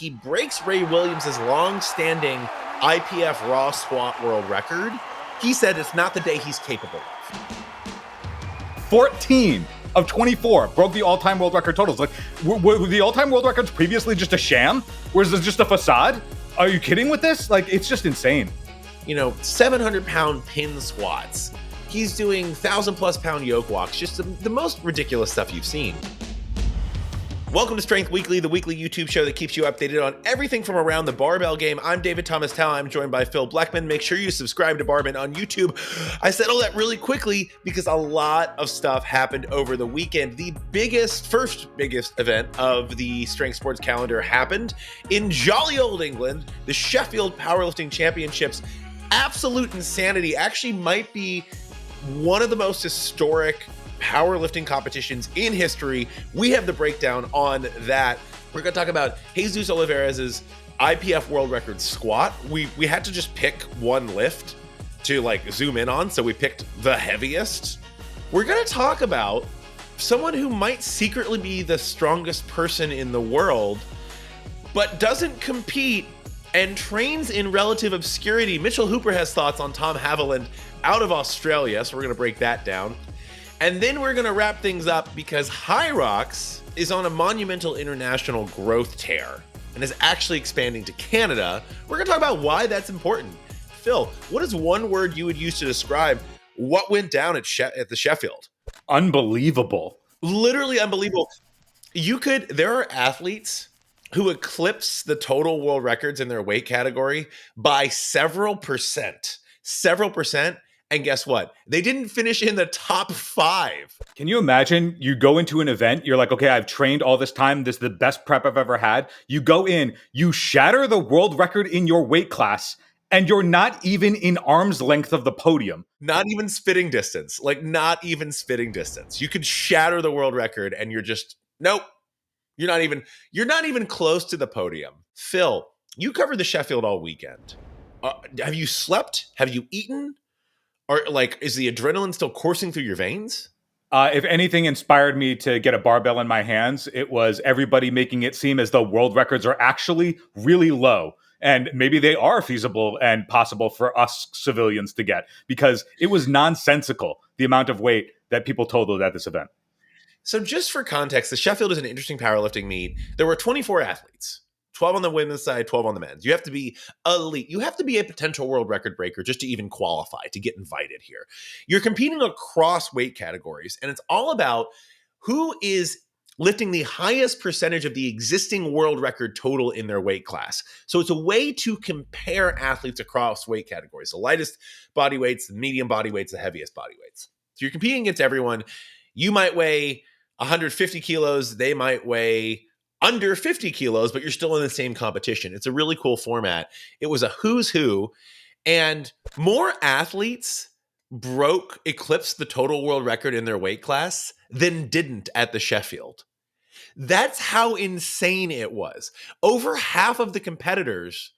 he breaks Ray Williams' long-standing IPF raw squat world record. He said it's not the day he's capable of. 14 of 24 broke the all-time world record totals. Like, were the all-time world records previously just a sham? Was this just a facade? Are you kidding with this? Like, it's just insane. 700-pound pin squats. He's doing 1,000-plus pound yoke walks. Just the most ridiculous stuff you've seen. Welcome to Strength Weekly, the weekly YouTube show that keeps you updated on everything from around the barbell game. I'm David Thomas Tao. I'm joined by Phil Blackman. Make sure you subscribe to BarBend on YouTube. I said all that really quickly because a lot of stuff happened over the weekend. The first biggest event of the Strength Sports calendar happened in jolly old England. The Sheffield Powerlifting Championships. Absolute insanity. Actually might be one of the most historic powerlifting competitions in history. We have the breakdown on that. We're going to talk about Jesus Olivares' IPF world record squat. We had to just pick one lift to zoom in on, so we picked the heaviest. We're going to talk about someone who might secretly be the strongest person in the world, but doesn't compete and trains in relative obscurity. Mitchell Hooper has thoughts on Tom Haviland out of Australia, so we're going to break that down. And then we're going to wrap things up because HYROX is on a monumental international growth tear and is actually expanding to Canada. We're going to talk about why that's important. Phil, what is one word you would use to describe what went down at the Sheffield? Unbelievable. Literally unbelievable. There are athletes who eclipse the total world records in their weight category by several percent. And guess what? They didn't finish in the top 5. Can you imagine you go into an event, you're like, okay, I've trained all this time. This is the best prep I've ever had. You go in, you shatter the world record in your weight class, and you're not even in arm's length of the podium. Not even spitting distance. Not even spitting distance. You could shatter the world record and you're just, nope. You're not even close to the podium. Phil, you covered the Sheffield all weekend. Have you slept? Have you eaten? Or is the adrenaline still coursing through your veins? If anything inspired me to get a barbell in my hands, it was everybody making it seem as though world records are actually really low. And maybe they are feasible and possible for us civilians to get, because it was nonsensical, the amount of weight that people totaled at this event. So just for context, the Sheffield is an interesting powerlifting meet. There were 24 athletes. 12 on the women's side, 12 on the men's. You have to be elite. You have to be a potential world record breaker just to even qualify, to get invited here. You're competing across weight categories, and it's all about who is lifting the highest percentage of the existing world record total in their weight class. So it's a way to compare athletes across weight categories. The lightest body weights, the medium body weights, the heaviest body weights. So you're competing against everyone. You might weigh 150 kilos. They might weigh under 50 kilos, but you're still in the same competition. It's a really cool format. It was a who's who, and more athletes eclipsed the total world record in their weight class than didn't at the Sheffield. That's how insane it was. Over half of the competitors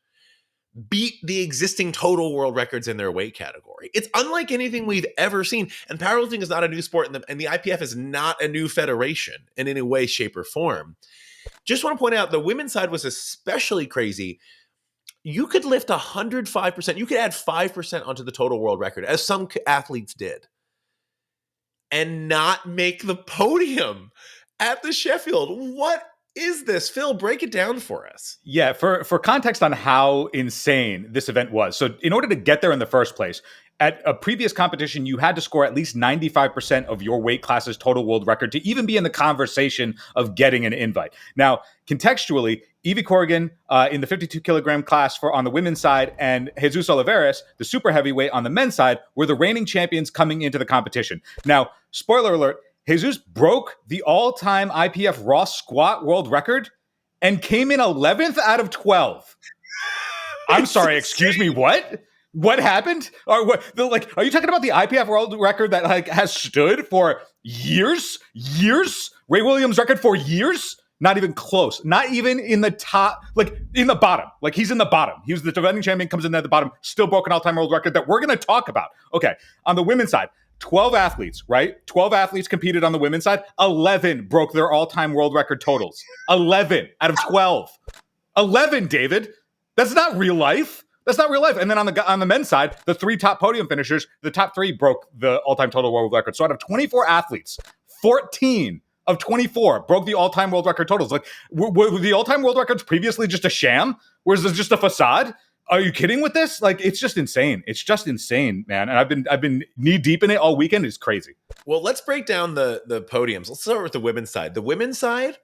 beat the existing total world records in their weight category. It's unlike anything we've ever seen. And powerlifting is not a new sport, and the IPF is not a new federation in any way, shape, or form. Just want to point out the women's side was especially crazy. You could lift 105%. You could add 5% onto the total world record, as some athletes did, and not make the podium at the Sheffield. What is this? Phil, break it down for us. Yeah, for context on how insane this event was. So in order to get there in the first place, at a previous competition, you had to score at least 95% of your weight class's total world record to even be in the conversation of getting an invite. Now, contextually, Evie Corrigan in the 52 kilogram class on the women's side and Jesus Olivares, the super heavyweight on the men's side, were the reigning champions coming into the competition. Now, spoiler alert, Jesus broke the all-time IPF raw squat world record and came in 11th out of 12. I'm sorry, excuse me, what? What happened? Or what? Are you talking about the IPF world record that has stood for years? Ray Williams' record for years? Not even close. Not even in the top, in the bottom. He's in the bottom. He was the defending champion, comes in at the bottom, still broke an all-time world record that we're going to talk about. Okay, on the women's side, 12 athletes, right? 12 athletes competed on the women's side. 11 broke their all-time world record totals. 11 out of 12. 11, David. That's not real life. That's not real life. And then on the men's side, the 3 top podium finishers, the top 3 broke the all-time total world record. So out of 24 athletes, 14 of 24 broke the all-time world record totals. Like, were the all-time world records previously just a sham? Was this just a facade? Are you kidding with this? Like, it's just insane. It's just insane, man. And I've been knee deep in it all weekend. It's crazy. Well, let's break down the podiums. Let's start with the women's side. The women's side,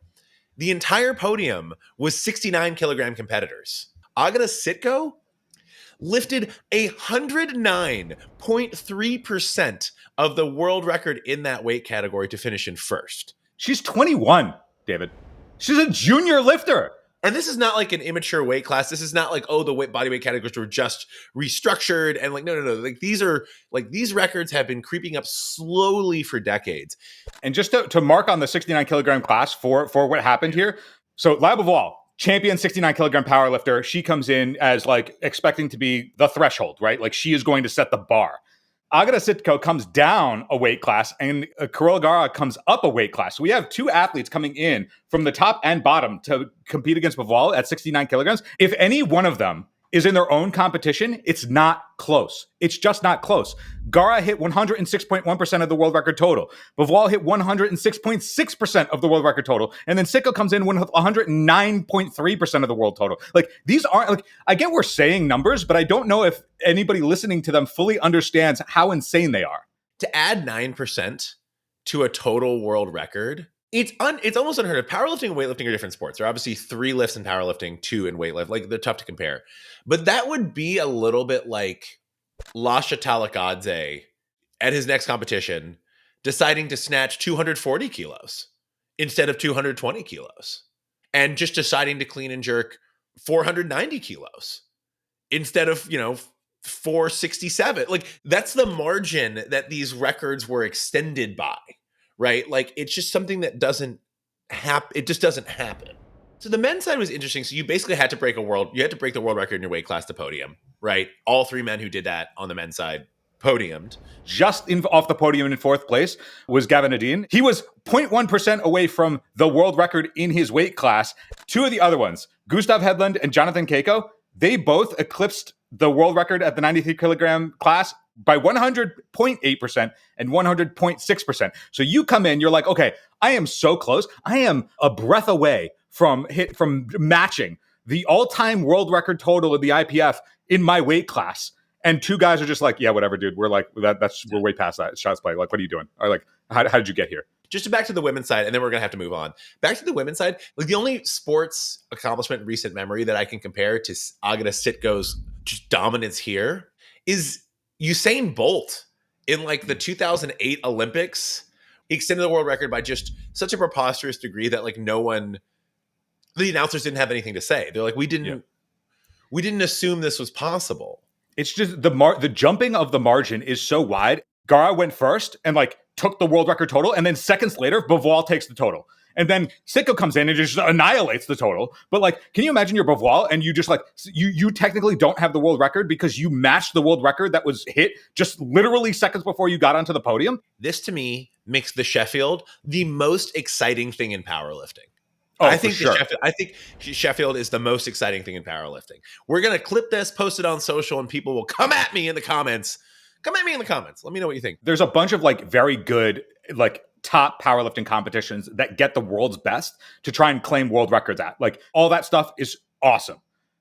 the entire podium was 69 kilogram competitors. Agata Sitko lifted 109.3% of the world record in that weight category to finish in first. She's 21, David. She's a junior lifter. And this is not like an immature weight class. This is not like, oh, the body weight categories were just restructured. And like, no. Like, these records have been creeping up slowly for decades. And just to mark on the 69 kilogram class for what happened here. So Lia Bivol, champion 69 kilogram powerlifter. She comes in as like expecting to be the threshold, right? Like, she is going to set the bar. Agata Sitko comes down a weight class and Carola Garra comes up a weight class. So we have 2 athletes coming in from the top and bottom to compete against Bivol at 69 kilograms. If any one of them is in their own competition, it's not close. It's just not close. Garra hit 106.1% of the world record total. Bivol hit 106.6% of the world record total. And then Sitko comes in with 109.3% of the world total. Like, these aren't, like, I get we're saying numbers, but I don't know if anybody listening to them fully understands how insane they are. To add 9% to a total world record, it's almost unheard of. Powerlifting and weightlifting are different sports. There are obviously 3 lifts in powerlifting, 2 in weightlifting. Like, they're tough to compare. But that would be a little bit like Lasha Talakadze at his next competition deciding to snatch 240 kilos instead of 220 kilos. And just deciding to clean and jerk 490 kilos instead of, 467. Like, that's the margin that these records were extended by. Right? Like, it's just something that doesn't happen. It just doesn't happen. So the men's side was interesting. So you basically had to break the world record in your weight class to podium, right? All 3 men who did that on the men's side podiumed. Just off the podium in 4th place was Gavin Adine. He was 0.1% away from the world record in his weight class. 2 of the other ones, Gustav Hedlund and Jonathan Keiko, they both eclipsed the world record at the 93 kilogram class by 100.8% and 100.6%. So you come in, you're like, okay, I am so close. I am a breath away from matching the all-time world record total of the IPF in my weight class. And 2 guys are just like, yeah, whatever, dude. We're like, we're way past that. Shots play. Like, what are you doing? Or like, how did you get here? Just back to the women's side, and then we're going to have to move on. Back to the women's side, like, the only sports accomplishment in recent memory that I can compare to Agata Sitko's just dominance here is Usain Bolt in like the 2008 Olympics. He extended the world record by just such a preposterous degree that like the announcers didn't have anything to say. They're like, we didn't assume this was possible. It's just the jumping of the margin is so wide. Garra went first and like took the world record total, and then seconds later, Bivol takes the total. And then Sitko comes in and just annihilates the total. But like, can you imagine you're Bivol and you just like, you technically don't have the world record because you matched the world record that was hit just literally seconds before you got onto the podium? This to me makes the Sheffield the most exciting thing in powerlifting. Oh, I think sure. I think Sheffield is the most exciting thing in powerlifting. We're going to clip this, post it on social, and people will come at me in the comments. Come at me in the comments. Let me know what you think. There's a bunch of like very good, like top powerlifting competitions that get the world's best to try and claim world records at. Like, all that stuff is awesome.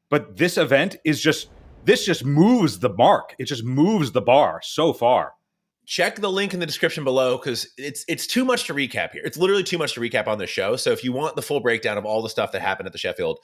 But this event is just moves the mark. It just moves the bar so far. Check the link in the description below because it's too much to recap here. It's literally too much to recap on this show. So if you want the full breakdown of all the stuff that happened at the Sheffield,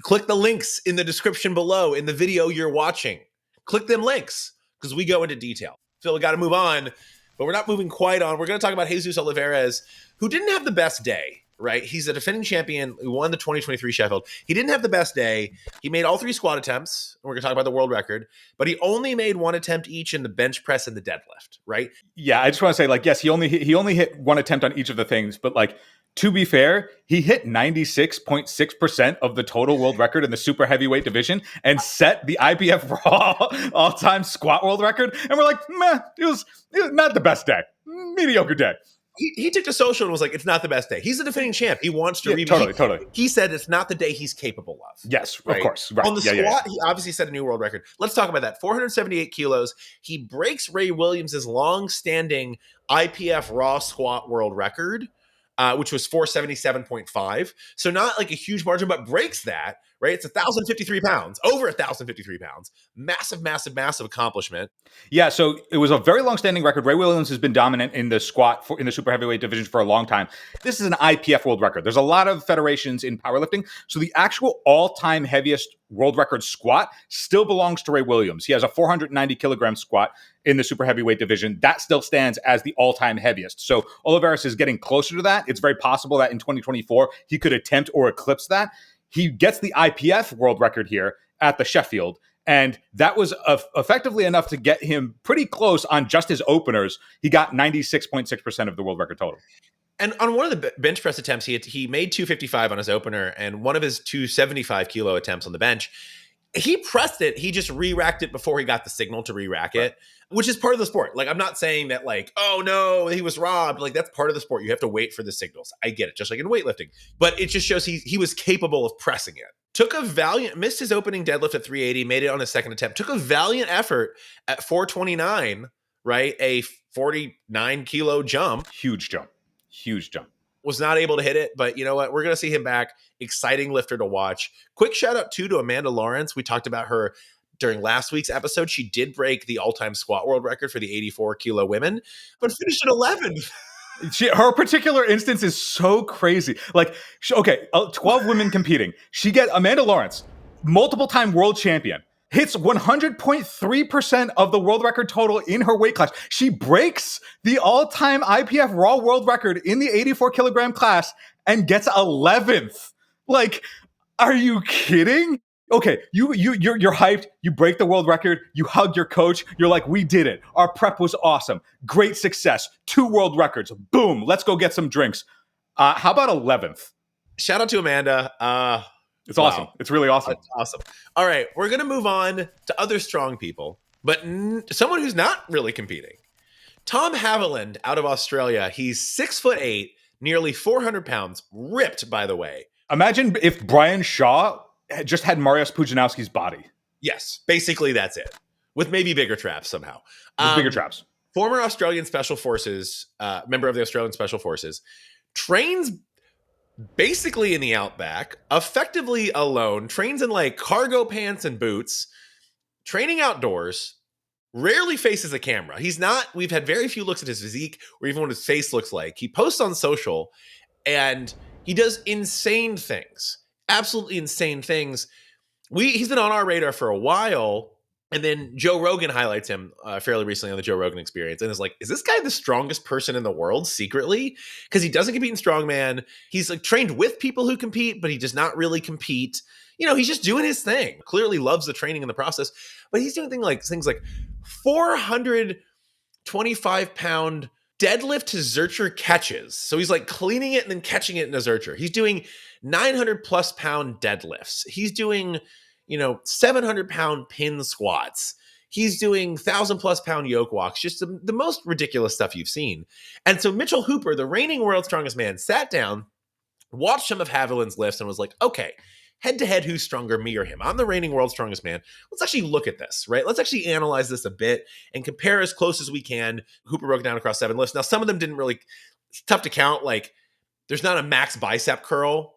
click the links in the description below in the video you're watching. Click them links because we go into detail. Phil, we got to move on, but we're not moving quite on. We're going to talk about Jesus Olivares, who didn't have the best day, right? He's a defending champion who won the 2023 Sheffield. He didn't have the best day. He made all 3 squat attempts. And we're going to talk about the world record, but he only made 1 attempt each in the bench press and the deadlift, right? Yeah, I just want to say, like, yes, he only hit 1 attempt on each of the things, but like, to be fair, he hit 96.6% of the total world record in the super heavyweight division and set the IPF Raw all-time squat world record. And we're like, meh, it was not the best day. Mediocre day. he took to social and was like, it's not the best day. He's the defending champ. He wants to Totally, totally. He said it's not the day he's capable of. Yes, right? of course. Right. On the squat, he obviously set a new world record. Let's talk about that. 478 kilos. He breaks Ray Williams' long-standing IPF raw squat world record, which was 477.5. So not like a huge margin, but breaks that, right? It's 1,053 pounds, over 1,053 pounds. Massive, massive, massive accomplishment. Yeah, so it was a very long-standing record. Ray Williams has been dominant in the squat in the super heavyweight division for a long time. This is an IPF world record. There's a lot of federations in powerlifting, so the actual all-time heaviest world record squat still belongs to Ray Williams. He has a 490 kilogram squat in the super heavyweight division. That still stands as the all-time heaviest. So Olivares is getting closer to that. It's very possible that in 2024 he could attempt or eclipse that. He gets the IPF world record here at the Sheffield. And that was effectively enough to get him pretty close on just his openers. He got 96.6% of the world record total. And on one of the bench press attempts, he made 255 on his opener, and one of his 275 kilo attempts on the bench, he pressed it. He just re-racked it before he got the signal to re-rack it, which is part of the sport. Like, I'm not saying that like, oh no, he was robbed. Like, that's part of the sport. You have to wait for the signals. I get it, just like in weightlifting. But it just shows he was capable of pressing it. Missed his opening deadlift at 380, made it on his second attempt. Took a valiant effort at 429, right? A 49 kilo jump. Huge jump. Was not able to hit it, but you know what? We're going to see him back. Exciting lifter to watch. Quick shout out too to Amanda Lawrence. We talked about her during last week's episode. She did break the all-time squat world record for the 84 kilo women, but finished at 11th. Her particular instance is so crazy. Like, 12 women competing. She get Amanda Lawrence, multiple time world champion, hits 100.3% of the world record total in her weight class. She breaks the all-time IPF raw world record in the 84 kilogram class and gets 11th. Like, are you kidding? Okay, you're hyped. You break the world record. You hug your coach. You're like, we did it. Our prep was awesome. Great success. 2 world records. Boom. Let's go get some drinks. How about 11th? Shout out to Amanda. It's awesome. Wow. It's really awesome. That's awesome. All right, we're going to move on to other strong people, but someone who's not really competing. Tom Haviland out of Australia. He's 6'8", nearly 400 pounds, ripped, by the way. Imagine if Brian Shaw just had Mariusz Pudzianowski's body. Yes, basically that's it. With maybe bigger traps somehow. Bigger traps. Former Australian Special Forces, member of the Australian Special Forces, trains basically in the outback, effectively alone, trains in like cargo pants and boots, training outdoors, rarely faces a camera. We've had very few looks at his physique or even what his face looks like. He posts on social and he does insane things, absolutely insane things. He's been on our radar for a while. And then Joe Rogan highlights him fairly recently on the Joe Rogan Experience and is like, is this guy the strongest person in the world secretly? Because he doesn't compete in strongman. He's like trained with people who compete, but he does not really compete. You know, he's just doing his thing. Clearly loves the training in the process, but he's doing things like 425-pound deadlift to Zercher catches. So he's like cleaning it and then catching it in a Zercher. He's doing 900+ pound deadlifts. He's doing 700-pound pin squats. He's doing 1,000+ pound yoke walks, just the most ridiculous stuff you've seen. And so Mitchell Hooper, the reigning world's strongest man, sat down, watched some of Haviland's lifts and was like, okay, head to head, who's stronger, me or him? I'm the reigning world's strongest man. Let's actually look at this, right? Let's actually analyze this a bit and compare as close as we can. Hooper broke down across 7 lifts. Now, some of them didn't really, it's tough to count. Like, there's not a max bicep curl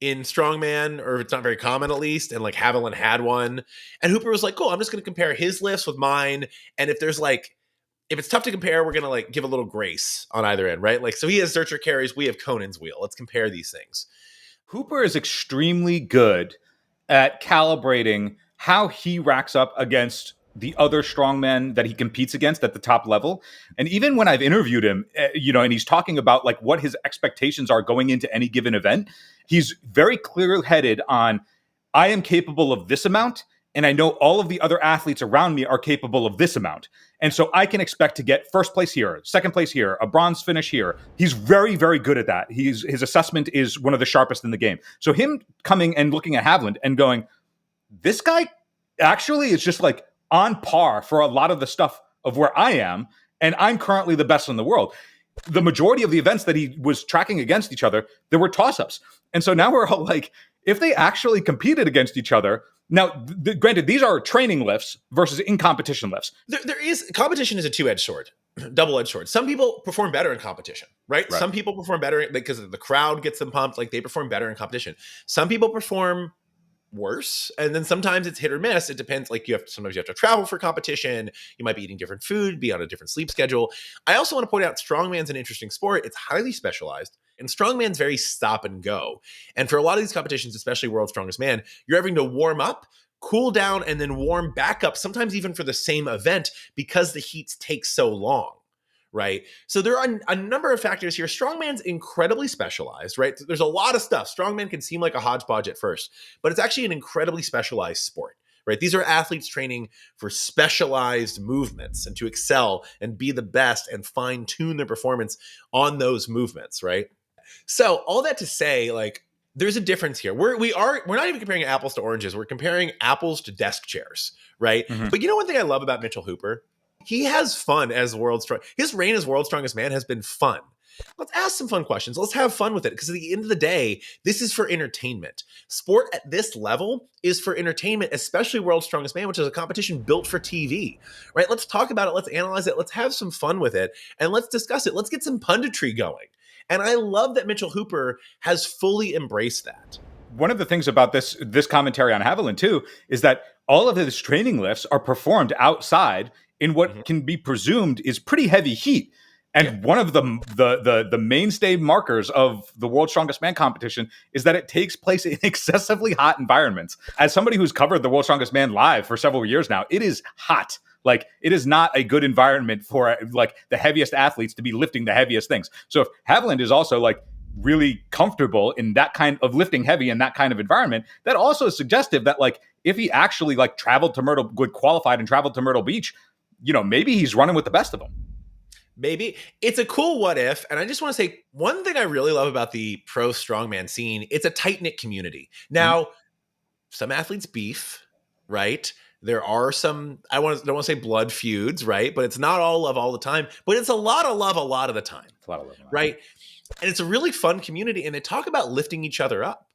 in strongman, or it's not very common at least. And like Haviland had one. And Hooper was like, cool, I'm just going to compare his lifts with mine. And if it's tough to compare, we're going to like give a little grace on either end, right? Like, so he has Zercher carries, we have Conan's wheel. Let's compare these things. Hooper is extremely good at calibrating how he racks up against the other strongmen that he competes against at the top level. And even when I've interviewed him, and he's talking about like what his expectations are going into any given event, he's very clear-headed on, I am capable of this amount, and I know all of the other athletes around me are capable of this amount. And so I can expect to get first place here, second place here, a bronze finish here. He's very, very good at that. His assessment is one of the sharpest in the game. So him coming and looking at Haviland and going, this guy actually is just like on par for a lot of the stuff of where I am, and I'm currently the best in the world. the majority of the events that he was tracking against each other, there were toss-ups. And so now we're all like, if they actually competed against each other, now, granted, these are training lifts versus in competition lifts. There is competition is a two-edged sword, double-edged sword. Some people perform better in competition, right? Some people perform better because the crowd gets them pumped. Like they perform better in competition. Some people perform worse, and then sometimes it's hit or miss. It depends. Like sometimes you have to travel for competition. You might be eating different food, be on a different sleep schedule. I also want to point out strongman's an interesting sport. It's highly specialized, and strongman's very stop and go. And for a lot of these competitions, especially World's Strongest Man, you're having to warm up, cool down, and then warm back up, sometimes even for the same event, because the heats take so long. Right. So there are a number of factors here. Strongman's incredibly specialized, right? There's a lot of stuff. Strongman can seem like a hodgepodge at first, but it's actually an incredibly specialized sport, right? These are athletes training for specialized movements and to excel and be the best and fine tune their performance on those movements, right? So all that to say, like, there's a difference here. We're not even comparing apples to oranges. We're comparing apples to desk chairs, right? Mm-hmm. But you know one thing I love about Mitchell Hooper? He has fun as his reign as World's Strongest Man has been fun. Let's ask some fun questions. Let's have fun with it, because at the end of the day, this is for entertainment. Sport at this level is for entertainment, especially World's Strongest Man, which is a competition built for TV, right? Let's talk about it. Let's analyze it. Let's have some fun with it, and let's discuss it. Let's get some punditry going. And I love that Mitchell Hooper has fully embraced that. One of the things about this commentary on Haviland too is that all of his training lifts are performed outside in what can be presumed is pretty heavy heat. And one of the mainstay markers of the World's Strongest Man competition is that it takes place in excessively hot environments. As somebody who's covered the World's Strongest Man live for several years now, it is hot. Like, it is not a good environment for like the heaviest athletes to be lifting the heaviest things. So if Haviland is also like really comfortable in that kind of lifting heavy in that kind of environment, that also is suggestive that like if he actually like qualified and traveled to Myrtle Beach, you know, maybe he's running with the best of them. Maybe. It's a cool what if. And I just want to say one thing I really love about the pro strongman scene, it's a tight-knit community. Now, some athletes beef, right? There are some, don't want to say blood feuds, right? But it's not all love all the time, but it's a lot of love a lot of the time. It's a lot of love. Right? And it's a really fun community, and they talk about lifting each other up.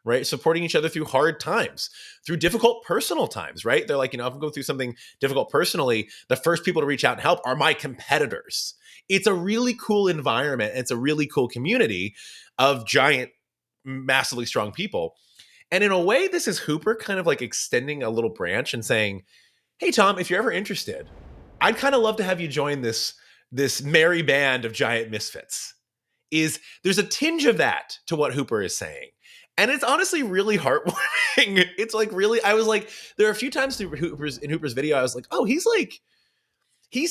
Right? Supporting each other through hard times, through difficult personal times, right? They're like, you know, if I'm going through something difficult personally, the first people to reach out and help are my competitors. It's a really cool environment. It's a really cool community of giant, massively strong people. And in a way, this is Hooper kind of like extending a little branch and saying, hey, Tom, if you're ever interested, I'd kind of love to have you join this merry band of giant misfits. There's a tinge of that to what Hooper is saying. And it's honestly really heartwarming. It's like really, I was like, there are a few times through Hooper's video, I was like, oh, he's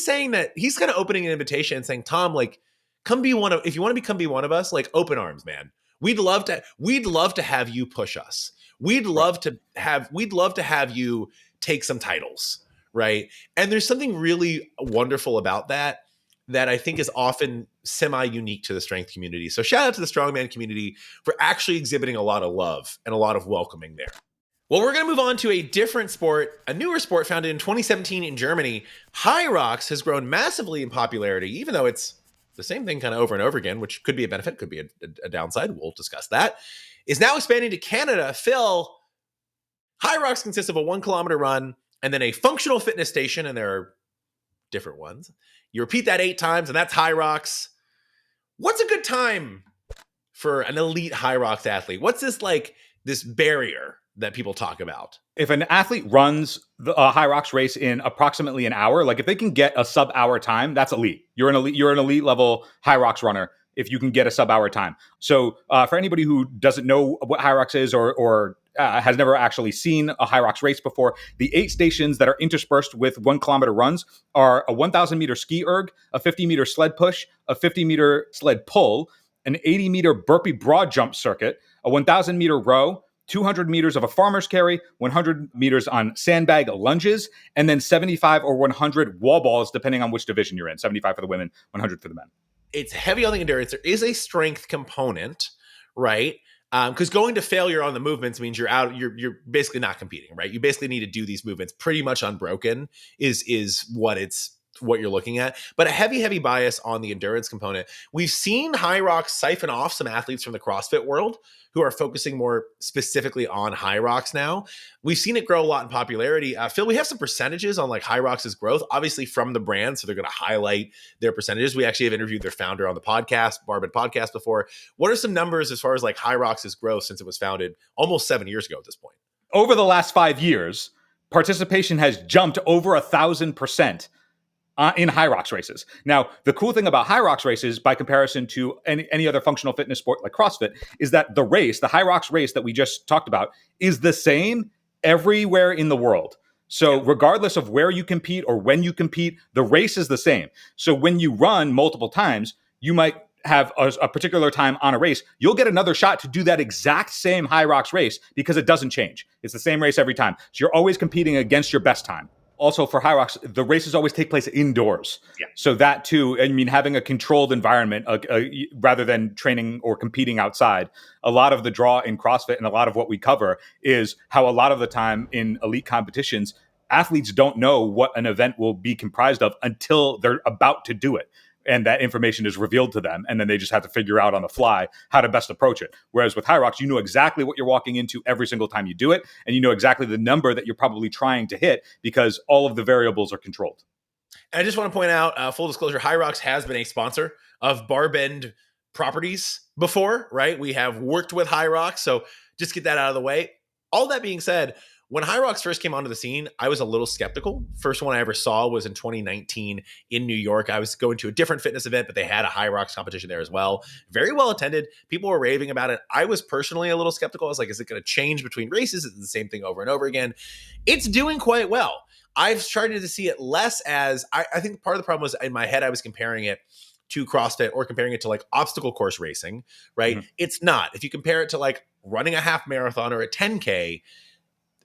saying that he's kind of opening an invitation and saying, Tom, like, if you want to be one of us, like, open arms, man. We'd love to have you push us. We'd love to have you take some titles. Right. And there's something really wonderful about that I think is often semi-unique to the strength community. So shout out to the strongman community for actually exhibiting a lot of love and a lot of welcoming there. Well, we're going to move on to a different sport, a newer sport founded in 2017 in Germany. HYROX has grown massively in popularity, even though it's the same thing kind of over and over again, which could be a benefit, could be a downside. We'll discuss that. Is now expanding to Canada. Phil, HYROX consists of a 1 kilometer run and then a functional fitness station, and there are different ones. You repeat that 8 times, and that's HYROX. What's a good time for an elite HYROX athlete? What's this barrier that people talk about? If an athlete runs the HYROX race in approximately an hour, like if they can get a sub-hour time, that's elite. You're an elite level HYROX runner if you can get a sub-hour time. So for anybody who doesn't know what HYROX is or has never actually seen a HYROX race before, the 8 stations that are interspersed with 1 kilometer runs are a 1,000 meter ski erg, a 50 meter sled push, a 50 meter sled pull, an 80 meter burpee broad jump circuit, a 1,000 meter row, 200 meters of a farmer's carry, 100 meters on sandbag lunges, and then 75 or 100 wall balls, depending on which division you're in. 75 for the women, 100 for the men. It's heavy on the endurance. There is a strength component, right? Because going to failure on the movements means you're out. You're basically not competing, right? You basically need to do these movements pretty much unbroken. Is what it's what you're looking at, but a heavy bias on the endurance component. We've seen HYROX siphon off some athletes from the CrossFit world who are focusing more specifically on HYROX now. We've seen it grow a lot in popularity. Phil, we have some percentages on like HYROX's growth, obviously from the brand, so they're going to highlight their percentages. We actually have interviewed their founder on the podcast, BarBend podcast, before. What are some numbers as far as like HYROX's growth since it was founded almost 7 years ago at this point? Over the last 5 years, participation has jumped over 1,000%. In HYROX races. Now, the cool thing about HYROX races, by comparison to any other functional fitness sport like CrossFit, is that the HYROX race that we just talked about, is the same everywhere in the world. So regardless of where you compete or when you compete, the race is the same. So when you run multiple times, you might have a particular time on a race, you'll get another shot to do that exact same HYROX race because it doesn't change. It's the same race every time. So you're always competing against your best time. Also for HYROX, the races always take place indoors. Yeah. So that too, I mean, having a controlled environment rather than training or competing outside, a lot of the draw in CrossFit and a lot of what we cover is how a lot of the time in elite competitions, athletes don't know what an event will be comprised of until they're about to do it. And that information is revealed to them. And then they just have to figure out on the fly how to best approach it. Whereas with HYROX, you know exactly what you're walking into every single time you do it. And you know exactly the number that you're probably trying to hit because all of the variables are controlled. And I just want to point out, full disclosure, HYROX has been a sponsor of BarBend properties before, right? We have worked with HYROX. So just get that out of the way. All that being said, when HYROX first came onto the scene, I was a little skeptical. First one I ever saw was in 2019 in New York. I was going to a different fitness event, but they had a HYROX competition there as well. Very well attended. People were raving about it. I was personally a little skeptical. I was like, is it going to change between races? Is it the same thing over and over again? It's doing quite well. I've started to see it less as, I think part of the problem was in my head, I was comparing it to CrossFit or comparing it to like obstacle course racing, right? Mm-hmm. It's not. If you compare it to like running a half marathon or a 10K,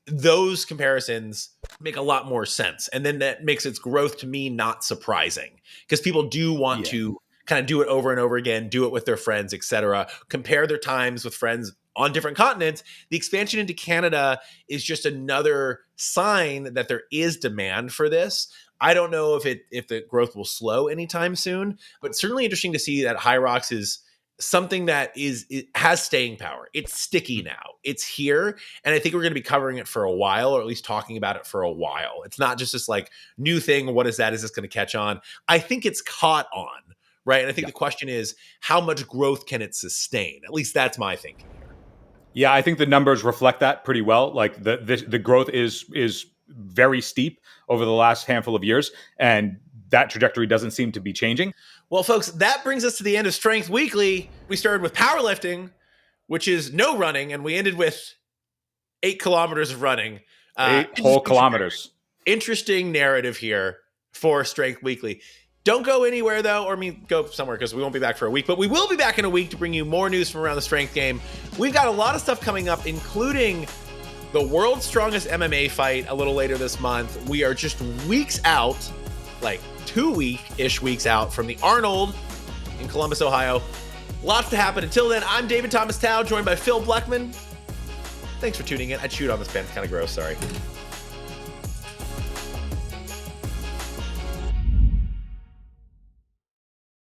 those comparisons make a lot more sense. And then that makes its growth to me not surprising because people do want to kind of do it over and over again, do it with their friends, etc. Compare their times with friends on different continents. The expansion into Canada is just another sign that there is demand for this. I don't know if the growth will slow anytime soon, but certainly interesting to see that HYROX is something that it has staying power. It's sticky now. It's here. And I think we're going to be covering it for a while, or at least talking about it for a while. It's not just this like new thing. What is that? Is this going to catch on? I think it's caught on, right? And I think the question is, how much growth can it sustain? At least that's my thinking here. Yeah, I think the numbers reflect that pretty well. Like the growth is very steep over the last handful of years. And that trajectory doesn't seem to be changing. Well, folks, that brings us to the end of Strength Weekly. We started with powerlifting, which is no running, and we ended with 8 kilometers of running. 8 whole kilometers. Interesting narrative here for Strength Weekly. Don't go anywhere, though, or go somewhere because we won't be back for a week. But we will be back in a week to bring you more news from around the strength game. We've got a lot of stuff coming up, including the world's strongest MMA fight a little later this month. We are just weeks out, like 2-ish weeks out from the Arnold in Columbus, Ohio. Lots to happen. Until then, I'm David Thomas Tao, joined by Phil Bleckman. Thanks for tuning in. I chewed on this pen. It's kind of gross. Sorry.